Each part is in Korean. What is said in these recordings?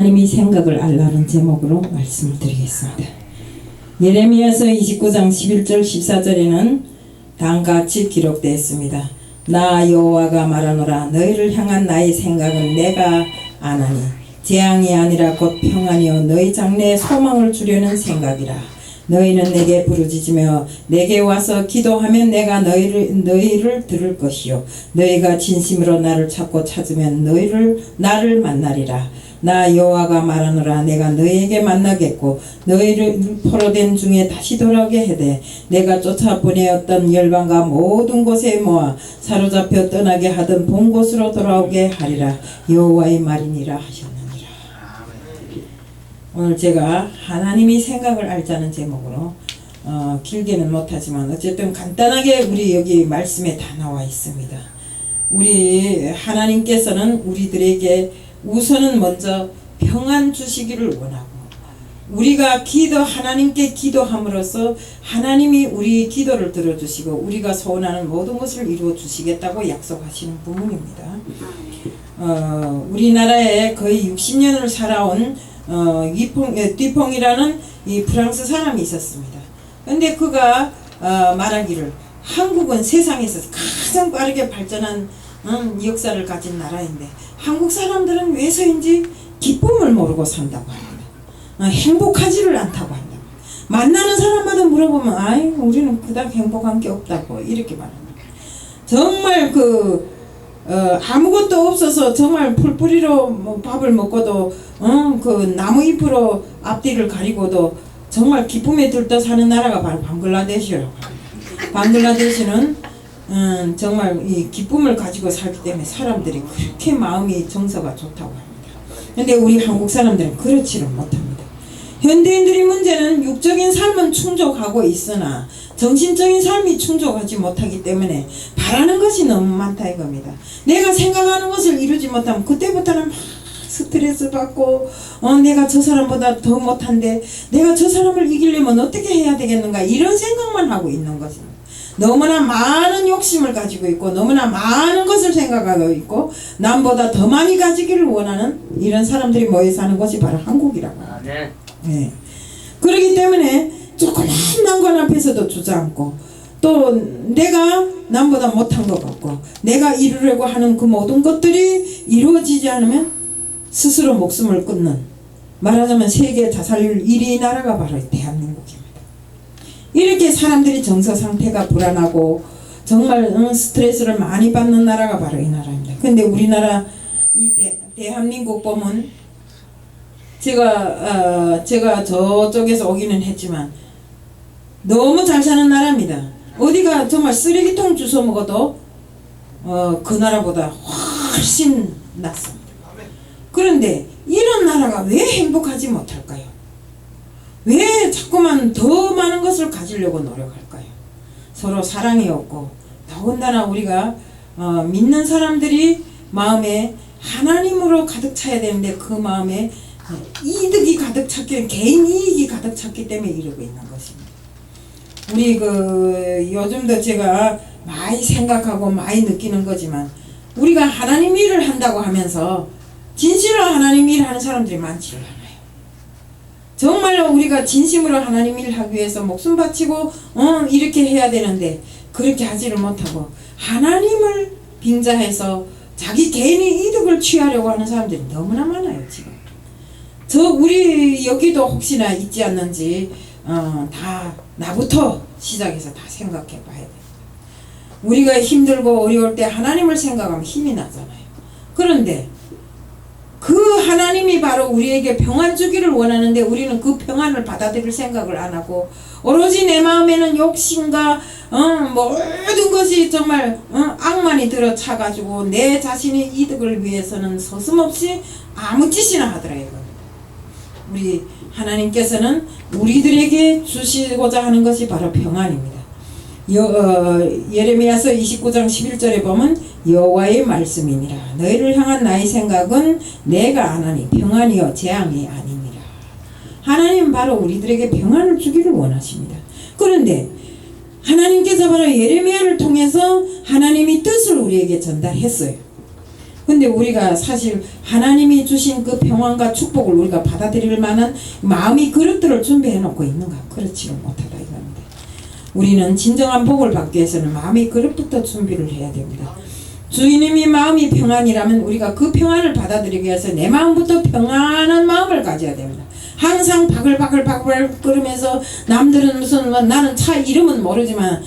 하나님이 생각을 알라는 제목으로 말씀을 드리겠습니다. 예레미야서 29장 11절 14절에는 다음같이 기록되어 있습니다. 나 여호와가 말하노라. 너희를 향한 나의 생각은 내가 아나니 재앙이 아니라 곧 평안이요 너희 장래에 소망을 주려는 생각이라. 너희는 내게 부르짖으며 내게 와서 기도하면 내가 너희를 들을 것이요 너희가 진심으로 나를 찾고 찾으면 나를 만나리라. 나 여호와가 말하노라. 내가 너희에게 만나겠고 너희를 포로된 중에 다시 돌아오게 하되 내가 쫓아보내었던 열방과 모든 곳에 모아 사로잡혀 떠나게 하던 본 곳으로 돌아오게 하리라. 여호와의 말이니라 하셨느니라. 오늘 제가 하나님이 생각을 알자는 제목으로 길게는 못하지만 어쨌든 간단하게 우리 여기 말씀에 다 나와 있습니다. 우리 하나님께서는 우리들에게 우선은 먼저 평안 주시기를 원하고 우리가 하나님께 기도함으로써 하나님이 우리 기도를 들어주시고 우리가 소원하는 모든 것을 이루어 주시겠다고 약속하시는 부분입니다. 우리나라에 거의 60년을 살아온 듀퐁이라는 이 프랑스 사람이 있었습니다. 근데 그가 말하기를 한국은 세상에서 가장 빠르게 발전한 역사를 가진 나라인데 한국 사람들은 왜서인지 기쁨을 모르고 산다고 합니다. 행복하지를 않다고 한다. 만나는 사람마다 물어보면 아이 우리는 그닥 행복한 게 없다고 이렇게 말합니다. 정말 아무것도 없어서 정말 풀뿌리로 밥을 먹고도 그 나무 잎으로 앞뒤를 가리고도 정말 기쁨에 들떠 사는 나라가 바로 방글라데시라고 합니다. 방글라데시는 정말 이 기쁨을 가지고 살기 때문에 사람들이 그렇게 마음이 정서가 좋다고 합니다. 근데 우리 한국 사람들은 그렇지를 못합니다. 현대인들의 문제는 육적인 삶은 충족하고 있으나 정신적인 삶이 충족하지 못하기 때문에 바라는 것이 너무 많다 이겁니다. 내가 생각하는 것을 이루지 못하면 그때부터는 막 스트레스 받고 내가 저 사람보다 더 못한데 내가 저 사람을 이기려면 어떻게 해야 되겠는가 이런 생각만 하고 있는 것입니다. 너무나 많은 욕심을 가지고 있고 너무나 많은 것을 생각하고 있고 남보다 더 많이 가지기를 원하는 이런 사람들이 모여 사는 곳이 바로 한국이라고 합니다. 네. 그렇기 때문에 조그만 난관 앞에서도 주저앉고 또 내가 남보다 못한 것 같고 내가 이루려고 하는 그 모든 것들이 이루어지지 않으면 스스로 목숨을 끊는 말하자면 세계 자살률 1위 나라가 바로 대한민국입니다. 이렇게 사람들이 정서 상태가 불안하고 정말 스트레스를 많이 받는 나라가 바로 이 나라입니다. 근데 우리나라 이 대한민국 보면 제가 저쪽에서 오기는 했지만 너무 잘 사는 나라입니다. 어디가 정말 쓰레기통 주워 먹어도 그 나라보다 훨씬 낫습니다. 그런데 이런 나라가 왜 행복하지 못할까요? 왜 자꾸만 더 많은 것을 가지려고 노력할까요? 서로 사랑이 없고 더군다나 우리가 믿는 사람들이 마음에 하나님으로 가득 차야 되는데 그 마음에 이득이 가득 찼기 개인 이익이 가득 찼기 때문에 이러고 있는 것입니다. 우리 요즘도 제가 많이 생각하고 많이 느끼는 거지만 우리가 하나님 일을 한다고 하면서 진실로 하나님 일을 하는 사람들이 많지를 않아요. 정말로 우리가 진심으로 하나님 일을 하기 위해서 목숨 바치고 이렇게 해야 되는데 그렇게 하지를 못하고 하나님을 빙자해서 자기 개인의 이득을 취하려고 하는 사람들이 너무나 많아요. 지금 우리 여기도 혹시나 있지 않는지 다 나부터 시작해서 다 생각해 봐야 돼요. 우리가 힘들고 어려울 때 하나님을 생각하면 힘이 나잖아요. 그런데 그 하나님이 바로 우리에게 평안 주기를 원하는데 우리는 그 평안을 받아들일 생각을 안 하고 오로지 내 마음에는 욕심과 모든 것이 정말 악만이 들어차가지고 내 자신의 이득을 위해서는 서슴없이 아무 짓이나 하더라. 우리 하나님께서는 우리들에게 주시고자 하는 것이 바로 평안입니다. 예레미야서 29장 11절에 보면 여호와의 말씀이니라. 너희를 향한 나의 생각은 내가 아나니 평안이요 재앙이 아니니라. 하나님 바로 우리들에게 평안을 주기를 원하십니다. 그런데 하나님께서 바로 예레미야를 통해서 하나님의 뜻을 우리에게 전달했어요. 근데 우리가 사실 하나님이 주신 그 평안과 축복을 우리가 받아들일 만한 마음이 그릇들을 준비해 놓고 있는가? 그렇지를 못하다 이겁니다. 우리는 진정한 복을 받기 위해서는 마음의 그릇부터 준비를 해야 됩니다. 주님이 마음이 평안이라면 우리가 그 평안을 받아들이기 위해서 내 마음부터 평안한 마음을 가져야 됩니다. 항상 바글바글 끓으면서 남들은 무슨 나는 차 이름은 모르지만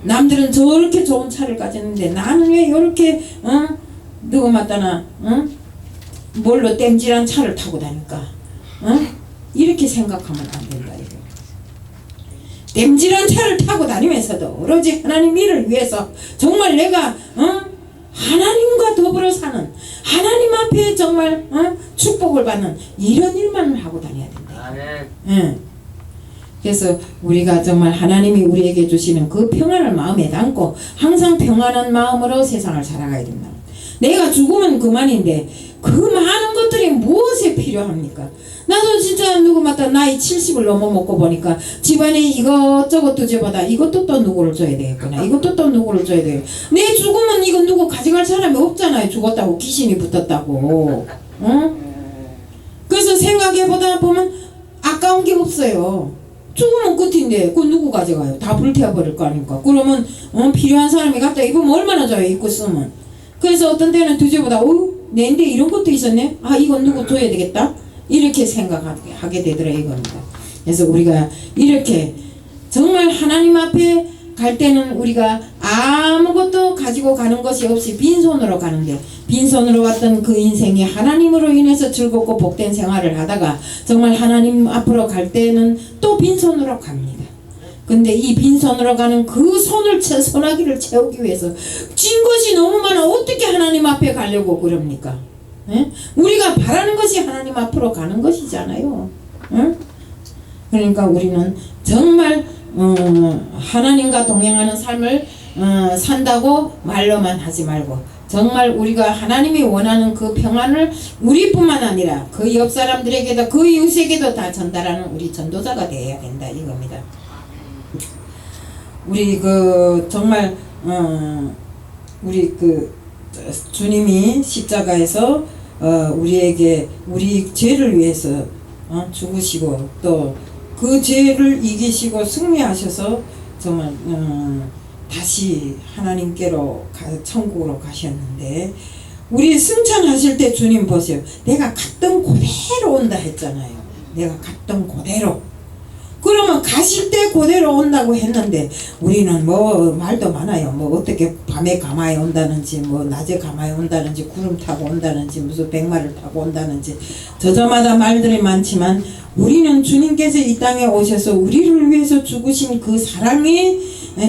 남들은 저렇게 좋은 차를 가졌는데 나는 왜 이렇게 누구 맞다나 뭘로 땜질한 차를 타고 다닐까? 이렇게 생각하면 안 된다 이거. 땜질한 차를 타고 다니면서도 오로지 하나님 일을 위해서 정말 내가 하나님과 더불어 사는 하나님 앞에 정말 축복을 받는 이런 일만 하고 다녀야 된다. 그래서 우리가 정말 하나님이 우리에게 주시는 그 평안을 마음에 담고 항상 평안한 마음으로 세상을 살아가야 된다. 내가 죽으면 그만인데 그 많은 것들이 무엇에 필요합니까? 나도 진짜 누구 맞다 나이 70을 넘어먹고 보니까 집안에 이것저것 뒤져보다 이것도 또 누구를 줘야 되겠구나, 이것도 또 누구를 줘야 되겠구나. 내 죽으면 이거 누구 가져갈 사람이 없잖아요. 죽었다고 귀신이 붙었다고. 그래서 생각해보다 보면 아까운 게 없어요. 죽으면 끝인데 그거 누구 가져가요? 다 불태워버릴 거 아닙니까? 그러면 필요한 사람이 갖다 입으면 얼마나 좋아요, 입고 쓰면. 그래서 어떤 때는 뒤져보다 내인데 이런 것도 있었네? 아 이건 누구 줘야 되겠다? 이렇게 생각하게 되더라 이겁니다. 그래서 우리가 이렇게 정말 하나님 앞에 갈 때는 우리가 아무것도 가지고 가는 것이 없이 빈손으로 가는데, 빈손으로 왔던 그 인생이 하나님으로 인해서 즐겁고 복된 생활을 하다가 정말 하나님 앞으로 갈 때는 또 빈손으로 갑니다. 근데 이 빈손으로 가는 그 소나기를 채우기 위해서 진 것이 너무 많아. 어떻게 하나님 앞에 가려고 그럽니까? 에? 우리가 바라는 것이 하나님 앞으로 가는 것이잖아요. 에? 그러니까 우리는 정말 하나님과 동행하는 삶을 산다고 말로만 하지 말고 정말 우리가 하나님이 원하는 그 평안을 우리뿐만 아니라 그 옆 사람들에게도 그 이웃에게도 다 전달하는 우리 전도자가 되어야 된다 이겁니다. 우리 정말 우리 주님이 십자가에서 우리에게 우리 죄를 위해서 죽으시고 또 그 죄를 이기시고 승리하셔서 정말 다시 하나님께로 천국으로 가셨는데, 우리 승천하실 때 주님 보세요. 내가 갔던 그대로 온다 했잖아요. 내가 갔던 그대로. 그러면 가실 때 그대로 온다고 했는데 우리는 뭐 말도 많아요. 뭐 어떻게 밤에 가마에 온다는지 뭐 낮에 가마에 온다는지 구름 타고 온다는지 무슨 백마를 타고 온다는지 저저마다 말들이 많지만 우리는 주님께서 이 땅에 오셔서 우리를 위해서 죽으신 그 사랑의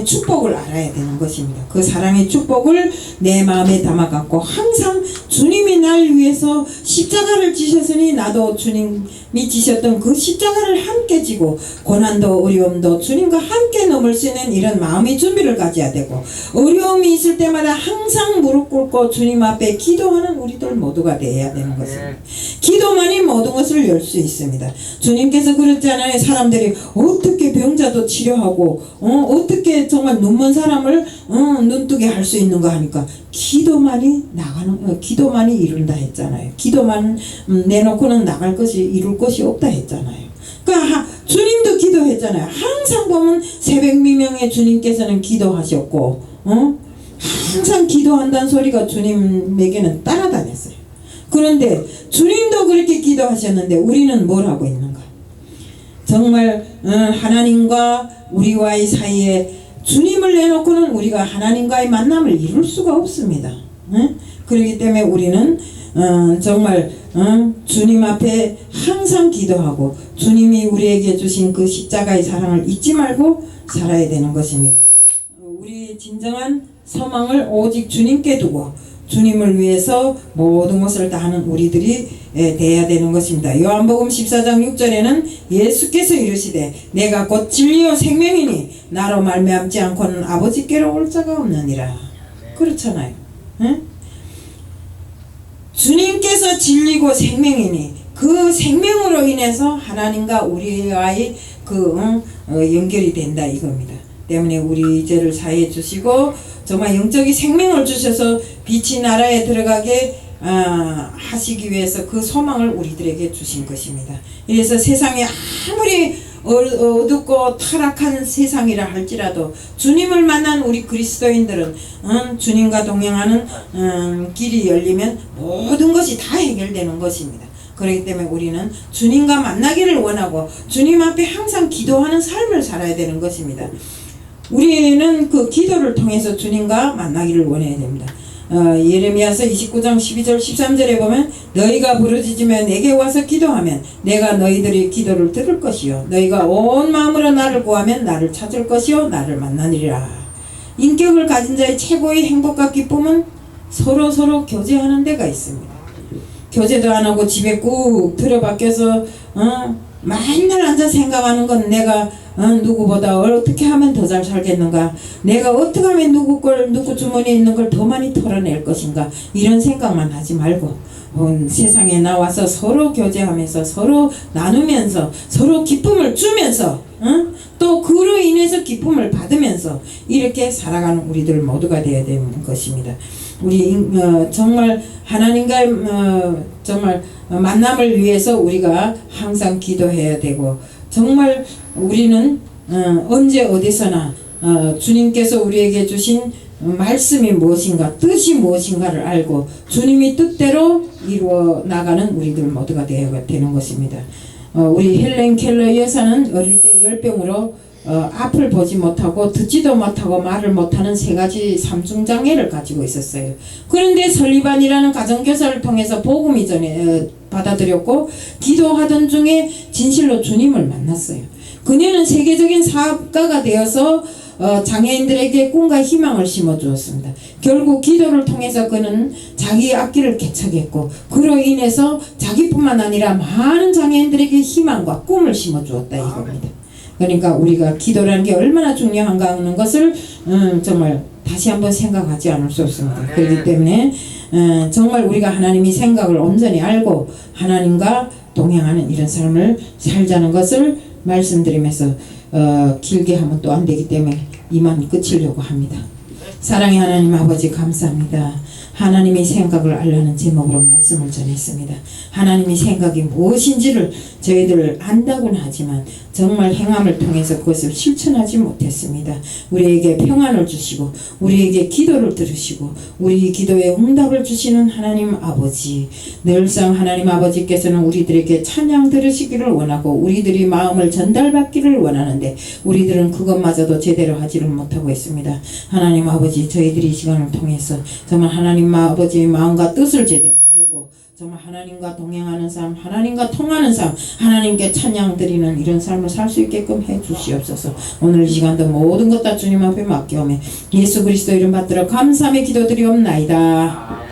축복을 알아야 되는 것입니다. 그 사랑의 축복을 내 마음에 담아갖고 항상 주님이 날 위해서 십자가를 지셨으니 나도 주님이 지셨던 그 십자가를 함께 지고 고난도 어려움도 주님과 함께 넘을 수 있는 이런 마음의 준비를 가져야 되고, 어려움이 있을 때마다 항상 무릎 꿇고 주님 앞에 기도하는 우리들 모두가 되어야 되는 것입니다. 기도만이 모든 것을 열 수 있습니다. 주님께서 그랬잖아요. 사람들이 어떻게 병자도 치료하고 어떻게 정말 눈먼 사람을 눈뜨게 할 수 있는가 하니까 기도만이 이룬다 했잖아요. 기도만 내놓고는 나갈 것이 이룰 것이 없다 했잖아요. 그러니까 주님도 기도했잖아요. 항상 보면 새벽 미명에 주님께서는 기도하셨고 항상 기도한다는 소리가 주님에게는 따라다녔어요. 그런데 주님도 그렇게 기도하셨는데 우리는 뭘 하고 있는가? 정말 하나님과 우리와의 사이에 주님을 내놓고는 우리가 하나님과의 만남을 이룰 수가 없습니다. 그렇기 때문에 우리는 정말 주님 앞에 항상 기도하고 주님이 우리에게 주신 그 십자가의 사랑을 잊지 말고 살아야 되는 것입니다. 우리 진정한 소망을 오직 주님께 두고 주님을 위해서 모든 것을 다하는 우리들이 되어야 되는 것입니다. 요한복음 14장 6절에는 예수께서 이르시되 내가 곧 진리요 생명이니 나로 말미암지 않고는 아버지께로 올 자가 없느니라. 그렇잖아요. 응? 주님께서 진리고 생명이니 그 생명으로 인해서 하나님과 우리와의 연결이 된다 이겁니다. 때문에 우리 죄를 사해 주시고 정말 영적인 생명을 주셔서 빛이 나라에 들어가게 하시기 위해서 그 소망을 우리들에게 주신 것입니다. 그래서 세상에 아무리 어둡고 타락한 세상이라 할지라도 주님을 만난 우리 그리스도인들은 주님과 동행하는 길이 열리면 모든 것이 다 해결되는 것입니다. 그렇기 때문에 우리는 주님과 만나기를 원하고 주님 앞에 항상 기도하는 삶을 살아야 되는 것입니다. 우리는 그 기도를 통해서 주님과 만나기를 원해야 됩니다. 예레미야서 29장 12절 13절에 보면 너희가 부르짖으며 내게 와서 기도하면 내가 너희들의 기도를 들을 것이요 너희가 온 마음으로 나를 구하면 나를 찾을 것이요 나를 만나리라. 인격을 가진 자의 최고의 행복과 기쁨은 서로 교제하는 데가 있습니다. 교제도 안 하고 집에 꾹 들어박혀서 맨날 앉아 생각하는 건 내가 누구보다 어떻게 하면 더 잘 살겠는가, 내가 어떻게 하면 누구 주머니에 있는 걸 더 많이 털어낼 것인가, 이런 생각만 하지 말고 세상에 나와서 서로 교제하면서 서로 나누면서 서로 기쁨을 주면서 또 그로 인해서 기쁨을 받으면서 이렇게 살아가는 우리들 모두가 되어야 되는 것입니다. 우리 정말 하나님과 정말 만남을 위해서 우리가 항상 기도해야 되고, 정말 우리는 언제 어디서나 주님께서 우리에게 주신 말씀이 무엇인가, 뜻이 무엇인가를 알고 주님이 뜻대로 이루어 나가는 우리들 모두가 되어야 되는 것입니다. 우리 헬렌 켈러 여사는 어릴 때 열병으로 앞을 보지 못하고 듣지도 못하고 말을 못하는 3가지 삼중장애를 가지고 있었어요. 그런데 설리반이라는 가정교사를 통해서 복음이 받아들였고 기도하던 중에 진실로 주님을 만났어요. 그녀는 세계적인 사업가가 되어서 장애인들에게 꿈과 희망을 심어주었습니다. 결국 기도를 통해서 그는 자기 악기를 개척했고 그로 인해서 자기뿐만 아니라 많은 장애인들에게 희망과 꿈을 심어주었다 이겁니다. 그러니까 우리가 기도라는 게 얼마나 중요한가 하는 것을 정말 다시 한번 생각하지 않을 수 없습니다. 그렇기 때문에 정말 우리가 하나님이 생각을 온전히 알고 하나님과 동행하는 이런 삶을 살자는 것을 말씀드리면서 길게 하면 또 안 되기 때문에 이만 끝이려고 합니다. 사랑의 하나님 아버지 감사합니다. 하나님의 생각을 알라는 제목으로 말씀을 전했습니다. 하나님의 생각이 무엇인지를 저희들 안다고는 하지만 정말 행함을 통해서 그것을 실천하지 못했습니다. 우리에게 평안을 주시고 우리에게 기도를 들으시고 우리 기도에 응답을 주시는 하나님 아버지, 늘상 하나님 아버지께서는 우리들에게 찬양 들으시기를 원하고 우리들이 마음을 전달받기를 원하는데 우리들은 그것마저도 제대로 하지를 못하고 있습니다. 하나님 아버지, 저희들이 이 시간을 통해서 정말 하나님 아버지의 마음과 뜻을 제대로 알고 정말 하나님과 동행하는 삶, 하나님과 통하는 삶, 하나님께 찬양 드리는 이런 삶을 살 수 있게끔 해 주시옵소서. 오늘 이 시간도 모든 것 다 주님 앞에 맡겨오매 예수 그리스도 이름 받들어 감사하며 기도드리옵나이다.